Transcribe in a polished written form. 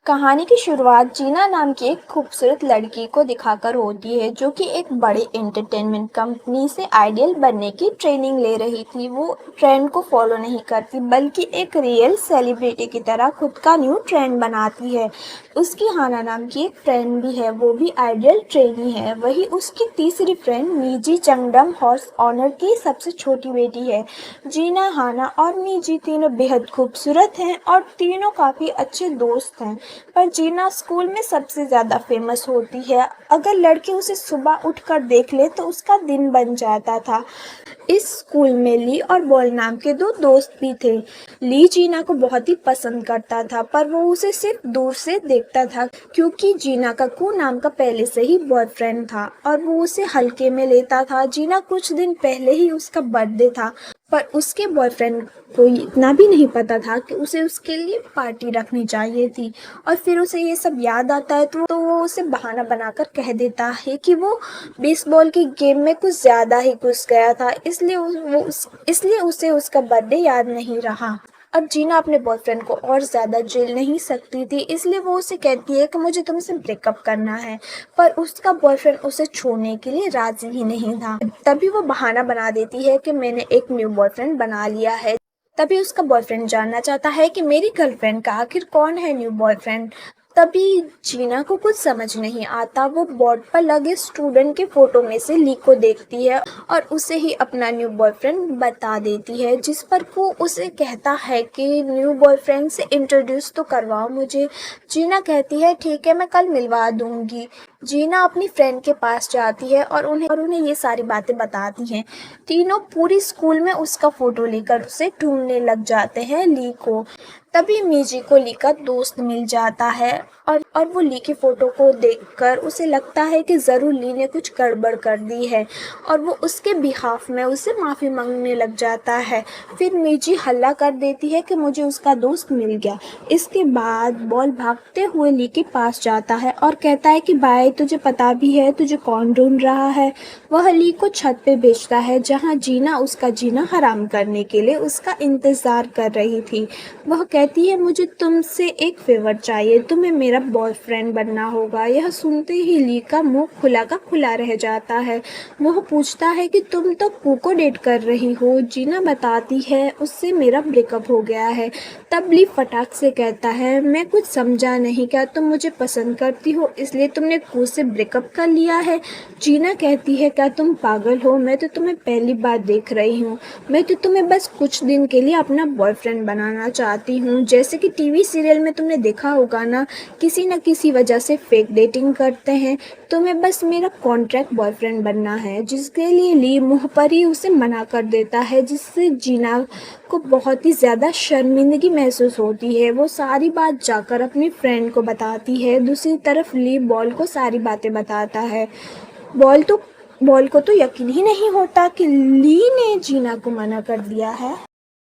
कहानी की शुरुआत जीना नाम की एक खूबसूरत लड़की को दिखाकर होती है जो कि एक बड़ी एंटरटेनमेंट कंपनी से आइडियल बनने की ट्रेनिंग ले रही थी। वो ट्रेंड को फॉलो नहीं करती बल्कि एक रियल सेलिब्रिटी की तरह खुद का न्यू ट्रेंड बनाती है। उसकी हाना नाम की एक फ्रेंड भी है, वो भी आइडियल ट्रेनी है। वही उसकी तीसरी फ्रेंड मीजी चंगडम हॉर्स ऑनर की सबसे छोटी बेटी है। जीना, हाना और मीजी तीनों बेहद खूबसूरत हैं और तीनों काफ़ी अच्छे दोस्त हैं। पर जीना स्कूल में सबसे ज़्यादा फेमस होती है। अगर लड़के उसे सुबह उठकर देख ले तो उसका दिन बन जाता था। इस स्कूल में ली और बॉल नाम के दो दोस्त भी थे। ली जीना को बहुत ही पसंद करता था पर वो उसे सिर्फ दूर से देखता था क्योंकि जीना का कू नाम का पहले से ही बॉयफ्रेंड था और वो उसे हल्के में लेता था। जीना कुछ दिन पहले ही उसका बर्थडे था पर उसके बॉयफ्रेंड को इतना भी नहीं पता था कि उसे उसके लिए पार्टी रखनी चाहिए थी। और फिर उसे ये सब याद आता है तो वो उसे बहाना बनाकर कह देता है कि वो बेसबॉल की गेम में कुछ ज़्यादा ही घुस गया था, इसलिए उसे उसका बर्थडे याद नहीं रहा। अब जीना अपने बॉयफ्रेंड को और ज़्यादा झेल नहीं सकती थी, इसलिए वो उसे कहती है कि मुझे तुमसे ब्रेकअप करना है। पर उसका बॉयफ्रेंड उसे छोड़ने के लिए राजी ही नहीं था। तभी वो बहाना बना देती है कि मैंने एक न्यू बॉयफ्रेंड बना लिया है। तभी उसका बॉयफ्रेंड जानना चाहता है कि मेरी गर्लफ्रेंड का आखिर कौन है न्यू बॉयफ्रेंड। तभी जीना को कुछ समझ नहीं आता। वो बोर्ड पर लगे स्टूडेंट के फोटो में से ली को देखती है और उसे ही अपना न्यू बॉयफ्रेंड बता देती है, जिस पर वो उसे कहता है कि न्यू बॉयफ्रेंड से इंट्रोड्यूस तो करवाओ मुझे। जीना कहती है ठीक है, मैं कल मिलवा दूंगी। जीना अपनी फ्रेंड के पास जाती है और उन्हें ये सारी बातें बताती हैं। तीनों पूरी स्कूल में उसका फोटो लेकर उसे ढूंढने लग जाते हैं ली को। तभी मीजी को ली का दोस्त मिल जाता है और वो ली की फ़ोटो को देखकर उसे लगता है कि ज़रूर ली ने कुछ गड़बड़ कर दी है और वो उसके बिहाफ में उससे माफ़ी मांगने लग जाता है। फिर मीजी हल्ला कर देती है कि मुझे उसका दोस्त मिल गया। इसके बाद बॉल भागते हुए ली के पास जाता है और कहता है कि भाई तुझे पता भी है तुझे कौन ढूंढ रहा है। वह ली को छत पे भेजता है जहाँ जीना उसका जीना हराम करने के लिए उसका इंतज़ार कर रही थी। वह कहती है मुझे तुमसे एक फेवर चाहिए, तुम्हें मेरा बॉयफ्रेंड बनना होगा। यह सुनते ही ली का मुंह खुला का खुला रह जाता है। वह पूछता है कि तुम तो कू को डेट कर रही हो। जीना बताती है उससे मेरा ब्रेकअप हो गया है। तब ली फटाक से कहता है मैं कुछ समझा नहीं, क्या तुम मुझे पसंद करती हो इसलिए तुमने कू से ब्रेकअप कर लिया है। जीना कहती है क्या तुम पागल हो, मैं तो तुम्हें पहली बार देख रही हूँ। मैं तो तुम्हें बस कुछ दिन के लिए अपना बॉयफ्रेंड बनाना चाहती हूँ। जैसे कि टीवी सीरियल में तुमने देखा होगा ना, किसी न किसी वजह से फेक डेटिंग करते हैं। तुम्हें बस मेरा कॉन्ट्रैक्ट बॉयफ्रेंड बनना है, जिसके लिए ली मुँह पर ही उसे मना कर देता है, जिससे जीना को बहुत ही ज़्यादा शर्मिंदगी महसूस होती है। वो सारी बात जाकर अपनी फ्रेंड को बताती है। दूसरी तरफ ली बॉल को सारी बातें बताता है। बॉल को तो यकीन ही नहीं होता कि ली ने जीना को मना कर दिया है।